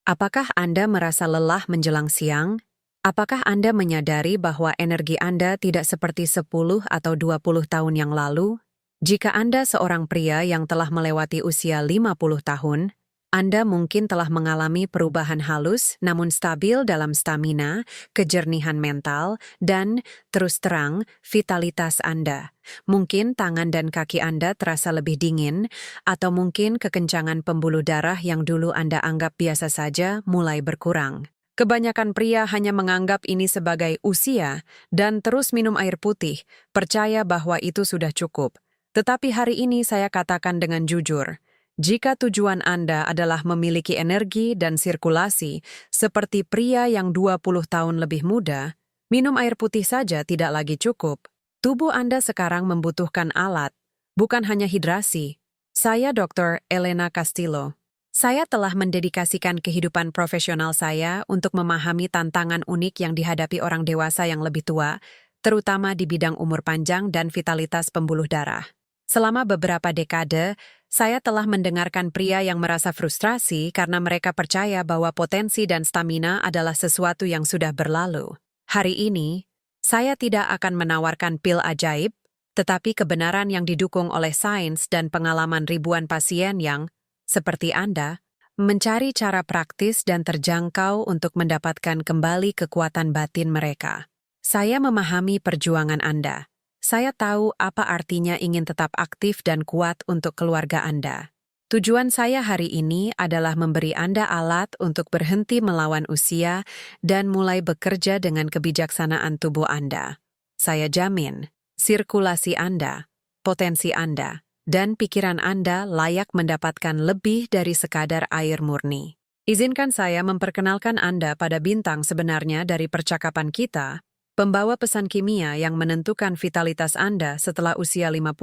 Apakah Anda merasa lelah menjelang siang? Apakah Anda menyadari bahwa energi Anda tidak seperti 10 atau 20 tahun yang lalu? Jika Anda seorang pria yang telah melewati usia 50 tahun, Anda mungkin telah mengalami perubahan halus namun stabil dalam stamina, kejernihan mental, dan, terus terang, vitalitas Anda. Mungkin tangan dan kaki Anda terasa lebih dingin, atau mungkin kekencangan pembuluh darah yang dulu Anda anggap biasa saja mulai berkurang. Kebanyakan pria hanya menganggap ini sebagai usia dan terus minum air putih, percaya bahwa itu sudah cukup. Tetapi hari ini saya katakan dengan jujur, jika tujuan Anda adalah memiliki energi dan sirkulasi seperti pria yang 20 tahun lebih muda, minum air putih saja tidak lagi cukup. Tubuh Anda sekarang membutuhkan alat, bukan hanya hidrasi. Saya Dr. Elena Castillo. Saya telah mendedikasikan kehidupan profesional saya untuk memahami tantangan unik yang dihadapi orang dewasa yang lebih tua, terutama di bidang umur panjang dan vitalitas pembuluh darah. Selama beberapa dekade, saya telah mendengarkan pria yang merasa frustrasi karena mereka percaya bahwa potensi dan stamina adalah sesuatu yang sudah berlalu. Hari ini, saya tidak akan menawarkan pil ajaib, tetapi kebenaran yang didukung oleh sains dan pengalaman ribuan pasien yang, seperti Anda, mencari cara praktis dan terjangkau untuk mendapatkan kembali kekuatan batin mereka. Saya memahami perjuangan Anda. Saya tahu apa artinya ingin tetap aktif dan kuat untuk keluarga Anda. Tujuan saya hari ini adalah memberi Anda alat untuk berhenti melawan usia dan mulai bekerja dengan kebijaksanaan tubuh Anda. Saya jamin, sirkulasi Anda, potensi Anda, dan pikiran Anda layak mendapatkan lebih dari sekadar air murni. Izinkan saya memperkenalkan Anda pada bintang sebenarnya dari percakapan kita, pembawa pesan kimia yang menentukan vitalitas Anda setelah usia 50,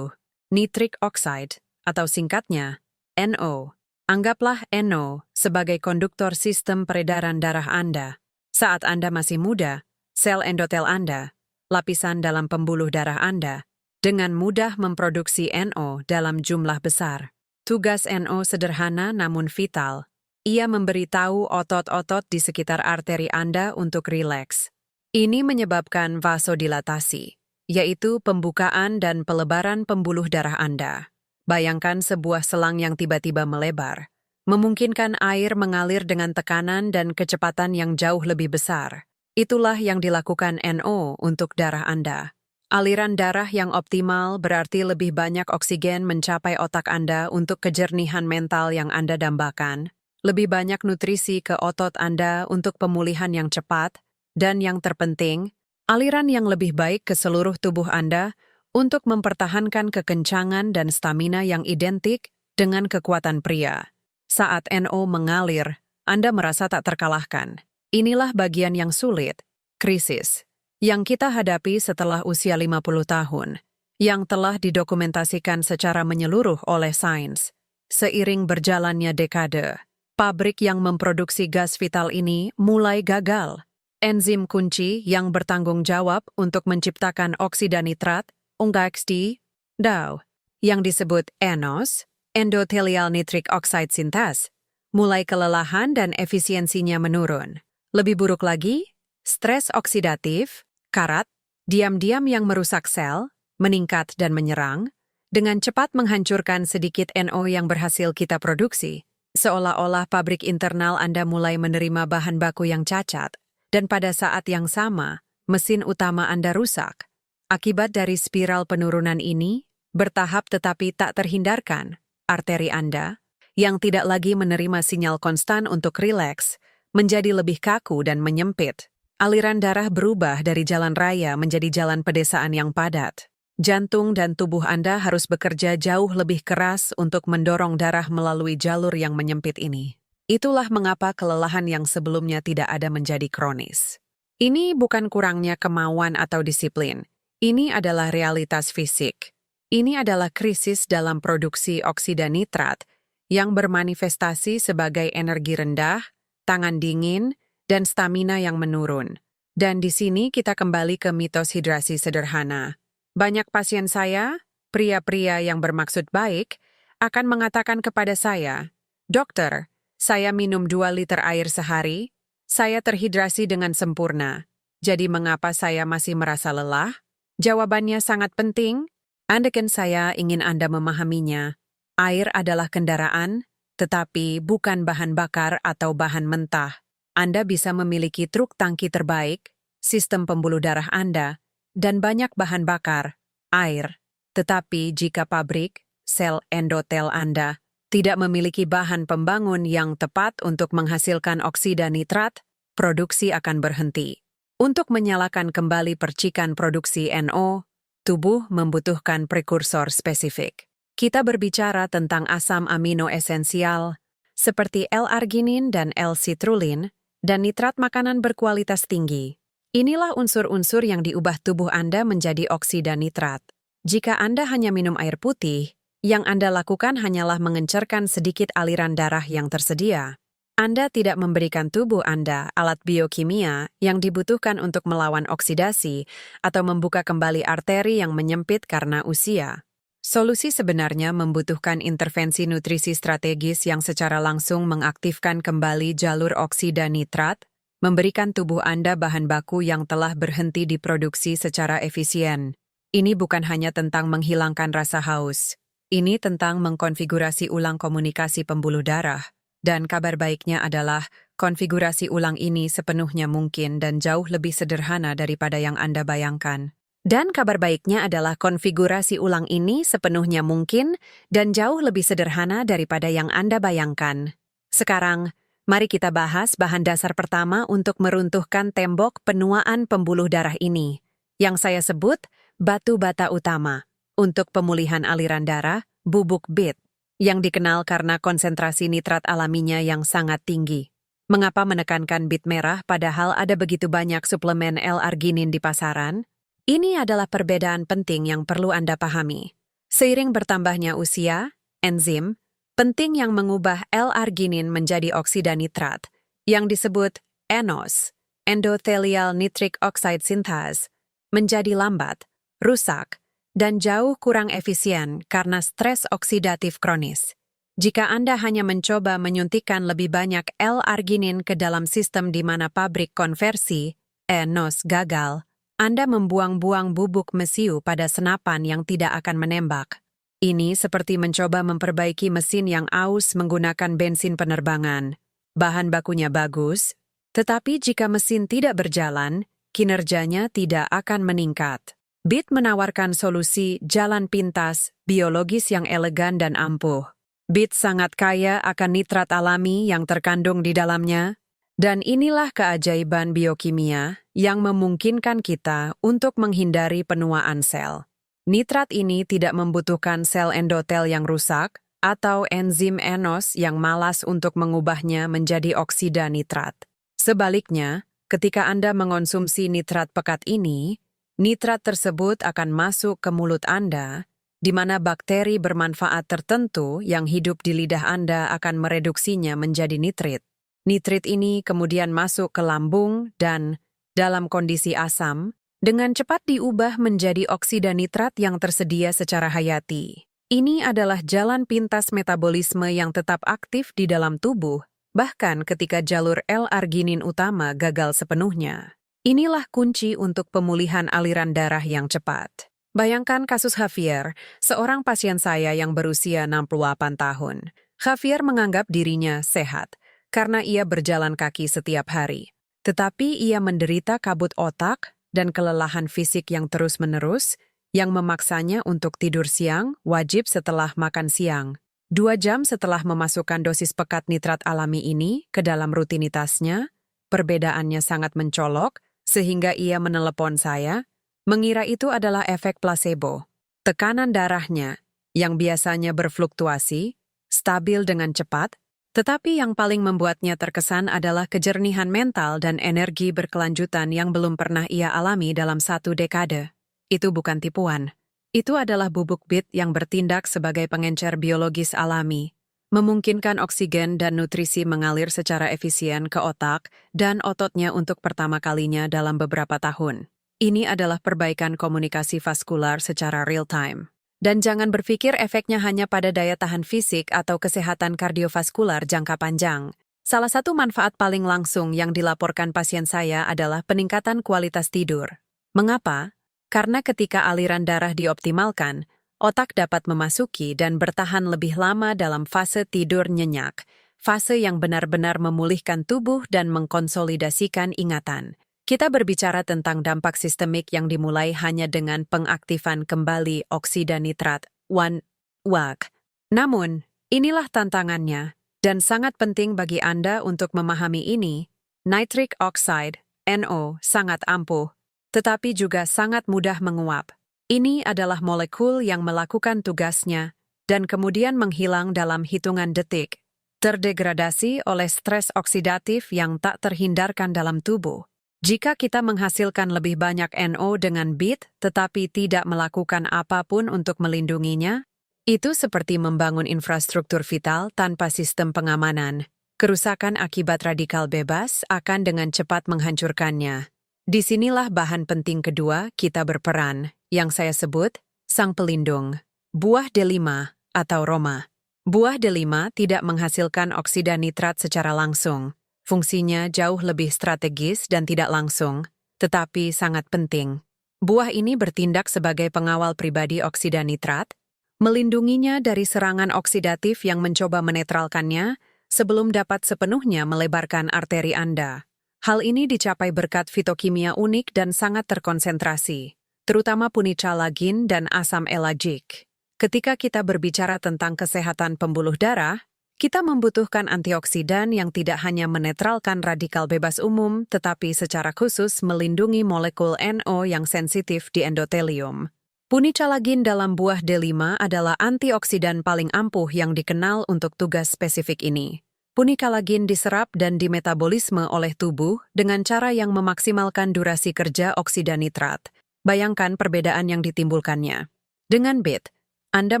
nitric oxide, atau singkatnya, NO. Anggaplah NO sebagai konduktor sistem peredaran darah Anda. Saat Anda masih muda, sel endotel Anda, lapisan dalam pembuluh darah Anda, dengan mudah memproduksi NO dalam jumlah besar. Tugas NO sederhana namun vital. Ia memberitahu otot-otot di sekitar arteri Anda untuk rileks. Ini menyebabkan vasodilatasi, yaitu pembukaan dan pelebaran pembuluh darah Anda. Bayangkan sebuah selang yang tiba-tiba melebar, memungkinkan air mengalir dengan tekanan dan kecepatan yang jauh lebih besar. Itulah yang dilakukan NO untuk darah Anda. Aliran darah yang optimal berarti lebih banyak oksigen mencapai otak Anda untuk kejernihan mental yang Anda dambakan, lebih banyak nutrisi ke otot Anda untuk pemulihan yang cepat, dan yang terpenting, aliran yang lebih baik ke seluruh tubuh Anda untuk mempertahankan kekencangan dan stamina yang identik dengan kekuatan pria. Saat NO mengalir, Anda merasa tak terkalahkan. Inilah bagian yang sulit, krisis, yang kita hadapi setelah usia 50 tahun, yang telah didokumentasikan secara menyeluruh oleh sains. Seiring berjalannya dekade, pabrik yang memproduksi gas vital ini mulai gagal. Enzim kunci yang bertanggung jawab untuk menciptakan oksida nitrat, OXD, DAO, yang disebut ENOS, endothelial nitric oxide synthase, mulai kelelahan dan efisiensinya menurun. Lebih buruk lagi, stres oksidatif, karat, diam-diam yang merusak sel, meningkat dan menyerang, dengan cepat menghancurkan sedikit NO yang berhasil kita produksi, seolah-olah pabrik internal Anda mulai menerima bahan baku yang cacat. Dan pada saat yang sama, mesin utama Anda rusak. Akibat dari spiral penurunan ini, bertahap tetapi tak terhindarkan, arteri Anda, yang tidak lagi menerima sinyal konstan untuk rileks, menjadi lebih kaku dan menyempit. Aliran darah berubah dari jalan raya menjadi jalan pedesaan yang padat. Jantung dan tubuh Anda harus bekerja jauh lebih keras untuk mendorong darah melalui jalur yang menyempit ini. Itulah mengapa kelelahan yang sebelumnya tidak ada menjadi kronis. Ini bukan kurangnya kemauan atau disiplin. Ini adalah realitas fisik. Ini adalah krisis dalam produksi oksida nitrat yang bermanifestasi sebagai energi rendah, tangan dingin, dan stamina yang menurun. Dan di sini kita kembali ke mitos hidrasi sederhana. Banyak pasien saya, pria-pria yang bermaksud baik, akan mengatakan kepada saya, "Dokter, Saya minum 2 liter air sehari. Saya terhidrasi dengan sempurna. Jadi mengapa saya masih merasa lelah? Jawabannya sangat penting. Andaikan saya ingin Anda memahaminya. Air adalah kendaraan, tetapi bukan bahan bakar atau bahan mentah. Anda bisa memiliki truk tangki terbaik, sistem pembuluh darah Anda, dan banyak bahan bakar, air. Tetapi jika pabrik, sel endotel Anda, tidak memiliki bahan pembangun yang tepat untuk menghasilkan oksida nitrat, produksi akan berhenti. Untuk menyalakan kembali percikan produksi NO, tubuh membutuhkan prekursor spesifik. Kita berbicara tentang asam amino esensial, seperti L-arginin dan L-citrulin, dan nitrat makanan berkualitas tinggi. Inilah unsur-unsur yang diubah tubuh Anda menjadi oksida nitrat. Jika Anda hanya minum air putih, yang Anda lakukan hanyalah mengencerkan sedikit aliran darah yang tersedia. Anda tidak memberikan tubuh Anda alat biokimia yang dibutuhkan untuk melawan oksidasi atau membuka kembali arteri yang menyempit karena usia. Solusi sebenarnya membutuhkan intervensi nutrisi strategis yang secara langsung mengaktifkan kembali jalur oksida nitrat, memberikan tubuh Anda bahan baku yang telah berhenti diproduksi secara efisien. Ini bukan hanya tentang menghilangkan rasa haus. Ini tentang mengkonfigurasi ulang komunikasi pembuluh darah. Dan kabar baiknya adalah konfigurasi ulang ini sepenuhnya mungkin dan jauh lebih sederhana daripada yang Anda bayangkan. Dan kabar baiknya adalah konfigurasi ulang ini sepenuhnya mungkin dan jauh lebih sederhana daripada yang Anda bayangkan. Sekarang, mari kita bahas bahan dasar pertama untuk meruntuhkan tembok penuaan pembuluh darah ini, yang saya sebut batu bata utama. Untuk pemulihan aliran darah, bubuk bit, yang dikenal karena konsentrasi nitrat alaminya yang sangat tinggi. Mengapa menekankan bit merah padahal ada begitu banyak suplemen L-arginin di pasaran? Ini adalah perbedaan penting yang perlu Anda pahami. Seiring bertambahnya usia, enzim penting yang mengubah L-arginin menjadi oksida nitrat, yang disebut ENOS, endothelial nitric oxide synthase, menjadi lambat, rusak, dan jauh kurang efisien karena stres oksidatif kronis. Jika Anda hanya mencoba menyuntikkan lebih banyak L-arginin ke dalam sistem di mana pabrik konversi, ENOS gagal, Anda membuang-buang bubuk mesiu pada senapan yang tidak akan menembak. Ini seperti mencoba memperbaiki mesin yang aus menggunakan bensin penerbangan. Bahan bakunya bagus, tetapi jika mesin tidak berjalan, kinerjanya tidak akan meningkat. BIT menawarkan solusi jalan pintas, biologis yang elegan dan ampuh. BIT sangat kaya akan nitrat alami yang terkandung di dalamnya, dan inilah keajaiban biokimia yang memungkinkan kita untuk menghindari penuaan sel. Nitrat ini tidak membutuhkan sel endotel yang rusak atau enzim ENOS yang malas untuk mengubahnya menjadi oksida nitrat. Sebaliknya, ketika Anda mengonsumsi nitrat pekat ini, nitrat tersebut akan masuk ke mulut Anda, di mana bakteri bermanfaat tertentu yang hidup di lidah Anda akan mereduksinya menjadi nitrit. Nitrit ini kemudian masuk ke lambung dan, dalam kondisi asam, dengan cepat diubah menjadi oksida nitrat yang tersedia secara hayati. Ini adalah jalan pintas metabolisme yang tetap aktif di dalam tubuh, bahkan ketika jalur L-arginin utama gagal sepenuhnya. Inilah kunci untuk pemulihan aliran darah yang cepat. Bayangkan kasus Javier, seorang pasien saya yang berusia 68 tahun. Javier menganggap dirinya sehat karena ia berjalan kaki setiap hari. Tetapi ia menderita kabut otak dan kelelahan fisik yang terus-menerus yang memaksanya untuk tidur siang wajib setelah makan siang. 2 jam setelah memasukkan dosis pekat nitrat alami ini ke dalam rutinitasnya, perbedaannya sangat mencolok, sehingga ia menelepon saya, mengira itu adalah efek placebo. Tekanan darahnya, yang biasanya berfluktuasi, stabil dengan cepat, tetapi yang paling membuatnya terkesan adalah kejernihan mental dan energi berkelanjutan yang belum pernah ia alami dalam 1 dekade. Itu bukan tipuan. Itu adalah bubuk bit yang bertindak sebagai pengencer biologis alami, memungkinkan oksigen dan nutrisi mengalir secara efisien ke otak dan ototnya untuk pertama kalinya dalam beberapa tahun. Ini adalah perbaikan komunikasi vaskular secara real-time. Dan jangan berpikir efeknya hanya pada daya tahan fisik atau kesehatan kardiovaskular jangka panjang. Salah satu manfaat paling langsung yang dilaporkan pasien saya adalah peningkatan kualitas tidur. Mengapa? Karena ketika aliran darah dioptimalkan, otak dapat memasuki dan bertahan lebih lama dalam fase tidur nyenyak, fase yang benar-benar memulihkan tubuh dan mengkonsolidasikan ingatan. Kita berbicara tentang dampak sistemik yang dimulai hanya dengan pengaktifan kembali oksida nitrat, WAC. Namun, inilah tantangannya, dan sangat penting bagi Anda untuk memahami ini. Nitric oxide, NO, sangat ampuh, tetapi juga sangat mudah menguap. Ini adalah molekul yang melakukan tugasnya, dan kemudian menghilang dalam hitungan detik, terdegradasi oleh stres oksidatif yang tak terhindarkan dalam tubuh. Jika kita menghasilkan lebih banyak NO dengan bit tetapi tidak melakukan apapun untuk melindunginya, itu seperti membangun infrastruktur vital tanpa sistem pengamanan. Kerusakan akibat radikal bebas akan dengan cepat menghancurkannya. Disinilah bahan penting kedua kita berperan, yang saya sebut sang pelindung. Buah delima atau Roma. Buah delima tidak menghasilkan oksida nitrat secara langsung. Fungsinya jauh lebih strategis dan tidak langsung, tetapi sangat penting. Buah ini bertindak sebagai pengawal pribadi oksida nitrat, melindunginya dari serangan oksidatif yang mencoba menetralkannya sebelum dapat sepenuhnya melebarkan arteri Anda. Hal ini dicapai berkat fitokimia unik dan sangat terkonsentrasi, terutama punica lagin dan asam elagik. Ketika kita berbicara tentang kesehatan pembuluh darah, kita membutuhkan antioksidan yang tidak hanya menetralkan radikal bebas umum, tetapi secara khusus melindungi molekul NO yang sensitif di endotelium. Punica lagin dalam buah delima adalah antioksidan paling ampuh yang dikenal untuk tugas spesifik ini. Punica lagin diserap dan dimetabolisme oleh tubuh dengan cara yang memaksimalkan durasi kerja oksida nitrat. Bayangkan perbedaan yang ditimbulkannya. Dengan bit, Anda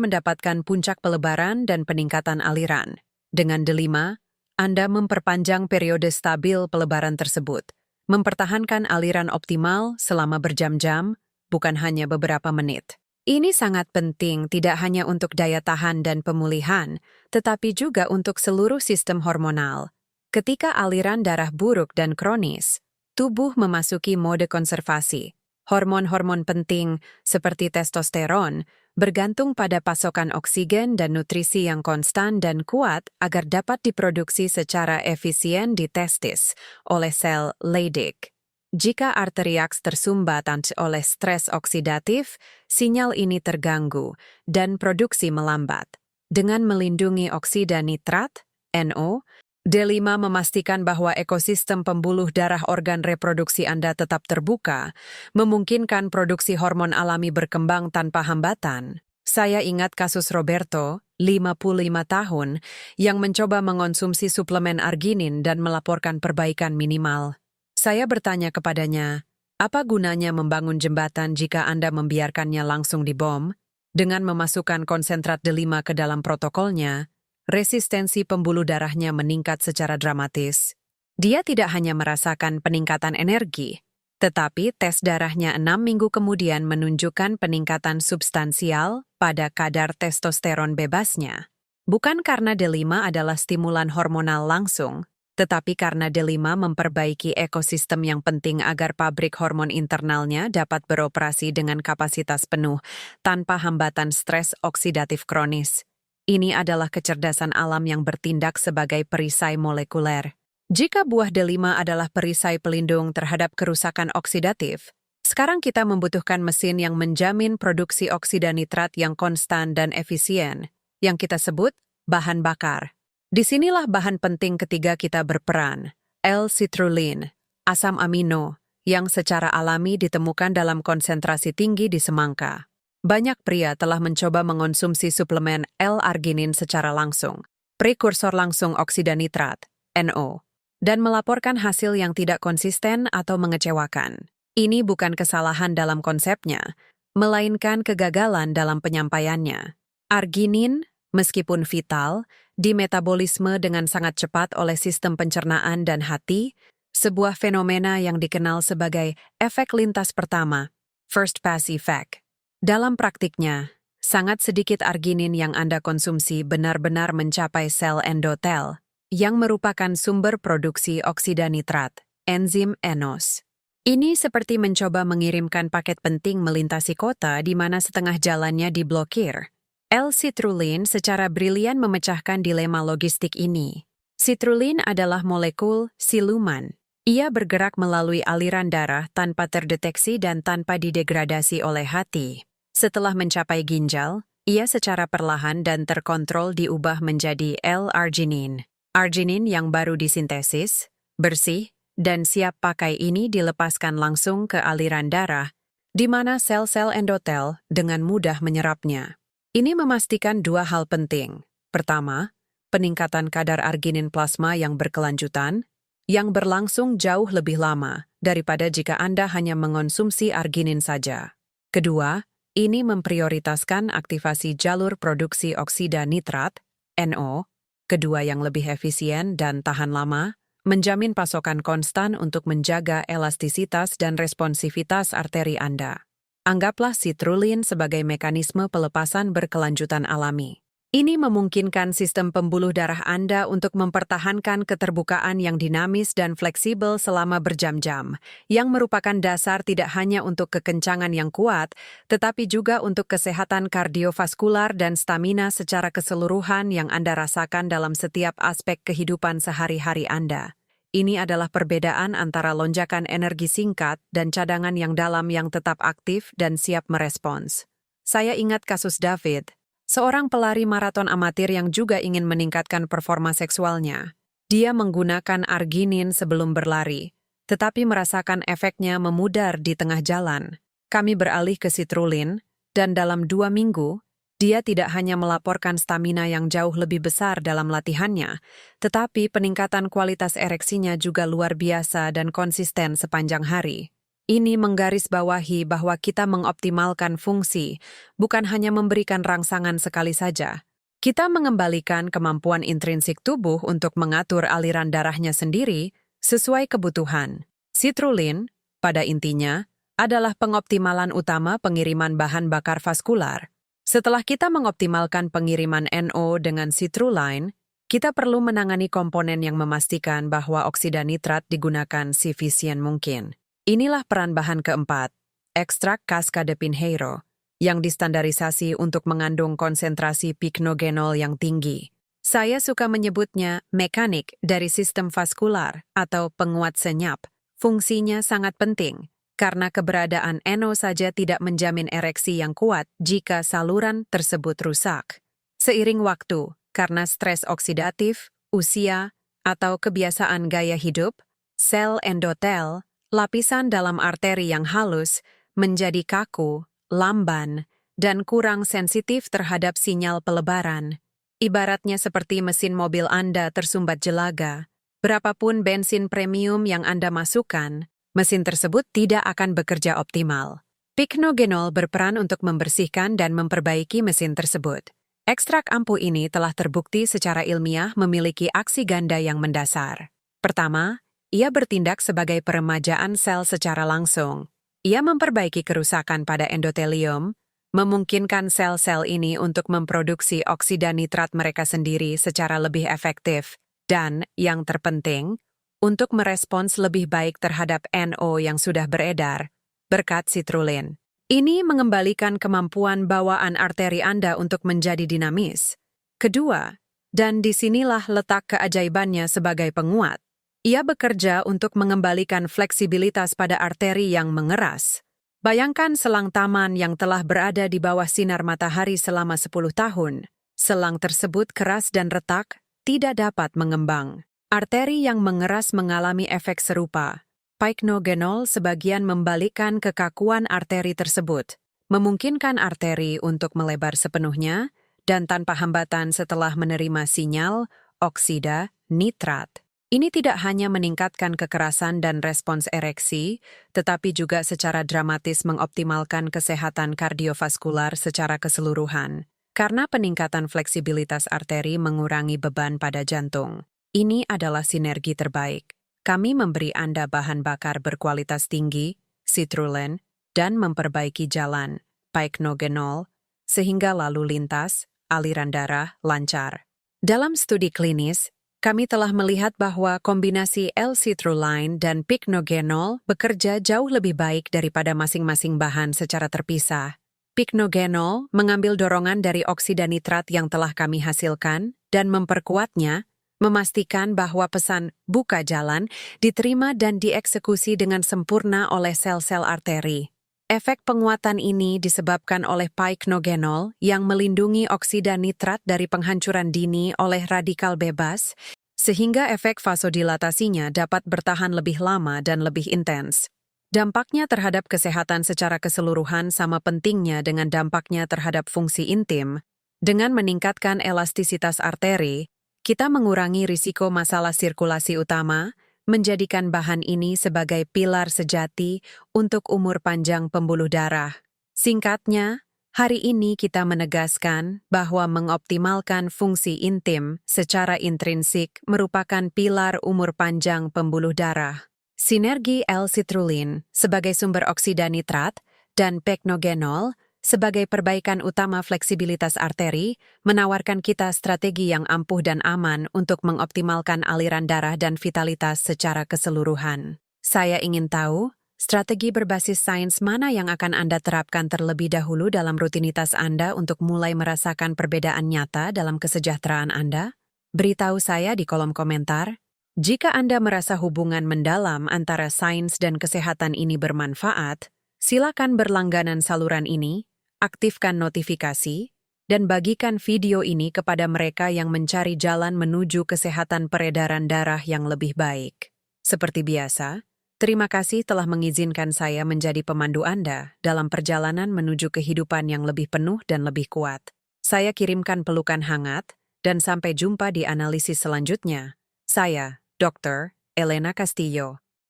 mendapatkan puncak pelebaran dan peningkatan aliran. Dengan delima, Anda memperpanjang periode stabil pelebaran tersebut, mempertahankan aliran optimal selama berjam-jam, bukan hanya beberapa menit. Ini sangat penting tidak hanya untuk daya tahan dan pemulihan, tetapi juga untuk seluruh sistem hormonal. Ketika aliran darah buruk dan kronis, tubuh memasuki mode konservasi. Hormon-hormon penting seperti testosteron bergantung pada pasokan oksigen dan nutrisi yang konstan dan kuat agar dapat diproduksi secara efisien di testis oleh sel Leydig. Jika arteriaks tersumbat oleh stres oksidatif, sinyal ini terganggu dan produksi melambat. Dengan melindungi oksida nitrat, NO, D5 memastikan bahwa ekosistem pembuluh darah organ reproduksi Anda tetap terbuka, memungkinkan produksi hormon alami berkembang tanpa hambatan. Saya ingat kasus Roberto, 55 tahun, yang mencoba mengonsumsi suplemen arginin dan melaporkan perbaikan minimal. Saya bertanya kepadanya, apa gunanya membangun jembatan jika Anda membiarkannya langsung dibom? Dengan memasukkan konsentrat D5 ke dalam protokolnya, resistensi pembuluh darahnya meningkat secara dramatis. Dia tidak hanya merasakan peningkatan energi, tetapi tes darahnya 6 minggu kemudian menunjukkan peningkatan substansial pada kadar testosteron bebasnya. Bukan karena D5 adalah stimulan hormonal langsung, tetapi karena D5 memperbaiki ekosistem yang penting agar pabrik hormon internalnya dapat beroperasi dengan kapasitas penuh tanpa hambatan stres oksidatif kronis. Ini adalah kecerdasan alam yang bertindak sebagai perisai molekuler. Jika buah delima adalah perisai pelindung terhadap kerusakan oksidatif, sekarang kita membutuhkan mesin yang menjamin produksi oksida nitrat yang konstan dan efisien, yang kita sebut bahan bakar. Disinilah bahan penting ketiga kita berperan, L-citrulline, asam amino, yang secara alami ditemukan dalam konsentrasi tinggi di semangka. Banyak pria telah mencoba mengonsumsi suplemen L-arginin secara langsung, prekursor langsung oksida nitrat, NO, dan melaporkan hasil yang tidak konsisten atau mengecewakan. Ini bukan kesalahan dalam konsepnya, melainkan kegagalan dalam penyampaiannya. Arginin, meskipun vital, dimetabolisme dengan sangat cepat oleh sistem pencernaan dan hati, sebuah fenomena yang dikenal sebagai efek lintas pertama, first pass effect. Dalam praktiknya, Sangat sedikit arginin yang Anda konsumsi benar-benar mencapai sel endotel, yang merupakan sumber produksi oksida nitrat, enzim ENOS. Ini seperti mencoba mengirimkan paket penting melintasi kota di mana setengah jalannya diblokir. L-citrulline secara brilian memecahkan dilema logistik ini. Citrulline adalah molekul siluman. Ia bergerak melalui aliran darah tanpa terdeteksi dan tanpa didegradasi oleh hati. Setelah mencapai ginjal, ia secara perlahan dan terkontrol diubah menjadi L-arginin. Arginin yang baru disintesis, bersih, dan siap pakai ini dilepaskan langsung ke aliran darah, di mana sel-sel endotel dengan mudah menyerapnya. Ini memastikan dua hal penting. Pertama, peningkatan kadar arginin plasma yang berkelanjutan, yang berlangsung jauh lebih lama daripada jika Anda hanya mengonsumsi arginin saja. Kedua, ini memprioritaskan aktivasi jalur produksi oksida nitrat, NO, kedua yang lebih efisien dan tahan lama, menjamin pasokan konstan untuk menjaga elastisitas dan responsivitas arteri Anda. Anggaplah citrulline sebagai mekanisme pelepasan berkelanjutan alami. Ini memungkinkan sistem pembuluh darah Anda untuk mempertahankan keterbukaan yang dinamis dan fleksibel selama berjam-jam, yang merupakan dasar tidak hanya untuk kekencangan yang kuat, tetapi juga untuk kesehatan kardiovaskular dan stamina secara keseluruhan yang Anda rasakan dalam setiap aspek kehidupan sehari-hari Anda. Ini adalah perbedaan antara lonjakan energi singkat dan cadangan yang dalam yang tetap aktif dan siap merespons. Saya ingat kasus David, seorang pelari maraton amatir yang juga ingin meningkatkan performa seksualnya. Dia menggunakan arginin sebelum berlari, tetapi merasakan efeknya memudar di tengah jalan. Kami beralih ke citrulline, dan dalam 2 minggu, dia tidak hanya melaporkan stamina yang jauh lebih besar dalam latihannya, tetapi peningkatan kualitas ereksinya juga luar biasa dan konsisten sepanjang hari. Ini menggarisbawahi bahwa kita mengoptimalkan fungsi, bukan hanya memberikan rangsangan sekali saja. Kita mengembalikan kemampuan intrinsik tubuh untuk mengatur aliran darahnya sendiri sesuai kebutuhan. Citrulline, pada intinya, adalah pengoptimalan utama pengiriman bahan bakar vaskular. Setelah kita mengoptimalkan pengiriman NO dengan citrulline, kita perlu menangani komponen yang memastikan bahwa oksida nitrat digunakan seefisien mungkin. Inilah peran bahan keempat, ekstrak Cascade Pinheiro, yang distandarisasi untuk mengandung konsentrasi piknogenol yang tinggi. Saya suka menyebutnya mekanik dari sistem vaskular atau penguat senyap. Fungsinya sangat penting, karena keberadaan NO saja tidak menjamin ereksi yang kuat jika saluran tersebut rusak. Seiring waktu, karena stres oksidatif, usia, atau kebiasaan gaya hidup, sel endotel, lapisan dalam arteri yang halus, menjadi kaku, lamban, dan kurang sensitif terhadap sinyal pelebaran. Ibaratnya seperti mesin mobil Anda tersumbat jelaga. Berapapun bensin premium yang Anda masukkan, mesin tersebut tidak akan bekerja optimal. Piknogenol berperan untuk membersihkan dan memperbaiki mesin tersebut. Ekstrak ampuh ini telah terbukti secara ilmiah memiliki aksi ganda yang mendasar. Pertama, ia bertindak sebagai peremajaan sel secara langsung. Ia memperbaiki kerusakan pada endotelium, memungkinkan sel-sel ini untuk memproduksi oksida nitrat mereka sendiri secara lebih efektif, dan, yang terpenting, untuk merespons lebih baik terhadap NO yang sudah beredar, berkat citrulline. Ini mengembalikan kemampuan bawaan arteri Anda untuk menjadi dinamis. Kedua, dan disinilah letak keajaibannya sebagai penguat, ia bekerja untuk mengembalikan fleksibilitas pada arteri yang mengeras. Bayangkan selang taman yang telah berada di bawah sinar matahari selama 10 tahun. Selang tersebut keras dan retak, tidak dapat mengembang. Arteri yang mengeras mengalami efek serupa. Piknogenol sebagian membalikkan kekakuan arteri tersebut, memungkinkan arteri untuk melebar sepenuhnya dan tanpa hambatan setelah menerima sinyal oksida nitrat. Ini tidak hanya meningkatkan kekerasan dan respons ereksi, tetapi juga secara dramatis mengoptimalkan kesehatan kardiovaskular secara keseluruhan. Karena peningkatan fleksibilitas arteri mengurangi beban pada jantung. Ini adalah sinergi terbaik. Kami memberi Anda bahan bakar berkualitas tinggi, citrulline, dan memperbaiki jalan, piknogenol, sehingga lalu lintas, aliran darah lancar. Dalam studi klinis, kami telah melihat bahwa kombinasi L-citrulline dan pycnogenol bekerja jauh lebih baik daripada masing-masing bahan secara terpisah. Pycnogenol mengambil dorongan dari oksida nitrat yang telah kami hasilkan dan memperkuatnya, memastikan bahwa pesan "buka jalan" diterima dan dieksekusi dengan sempurna oleh sel-sel arteri. Efek penguatan ini disebabkan oleh pycnogenol yang melindungi oksida nitrat dari penghancuran dini oleh radikal bebas, sehingga efek vasodilatasinya dapat bertahan lebih lama dan lebih intens. Dampaknya terhadap kesehatan secara keseluruhan sama pentingnya dengan dampaknya terhadap fungsi intim. Dengan meningkatkan elastisitas arteri, kita mengurangi risiko masalah sirkulasi utama, menjadikan bahan ini sebagai pilar sejati untuk umur panjang pembuluh darah. Singkatnya, hari ini kita menegaskan bahwa mengoptimalkan fungsi intim secara intrinsik merupakan pilar umur panjang pembuluh darah. Sinergi L-citrulline sebagai sumber oksida nitrat dan pycnogenol sebagai perbaikan utama fleksibilitas arteri, menawarkan kita strategi yang ampuh dan aman untuk mengoptimalkan aliran darah dan vitalitas secara keseluruhan. Saya ingin tahu, strategi berbasis sains mana yang akan Anda terapkan terlebih dahulu dalam rutinitas Anda untuk mulai merasakan perbedaan nyata dalam kesejahteraan Anda? Beritahu saya di kolom komentar. Jika Anda merasa hubungan mendalam antara sains dan kesehatan ini bermanfaat, silakan berlangganan saluran ini, aktifkan notifikasi, dan bagikan video ini kepada mereka yang mencari jalan menuju kesehatan peredaran darah yang lebih baik. Seperti biasa, terima kasih telah mengizinkan saya menjadi pemandu Anda dalam perjalanan menuju kehidupan yang lebih penuh dan lebih kuat. Saya kirimkan pelukan hangat, dan sampai jumpa di analisis selanjutnya. Saya, Dr. Elena Castillo.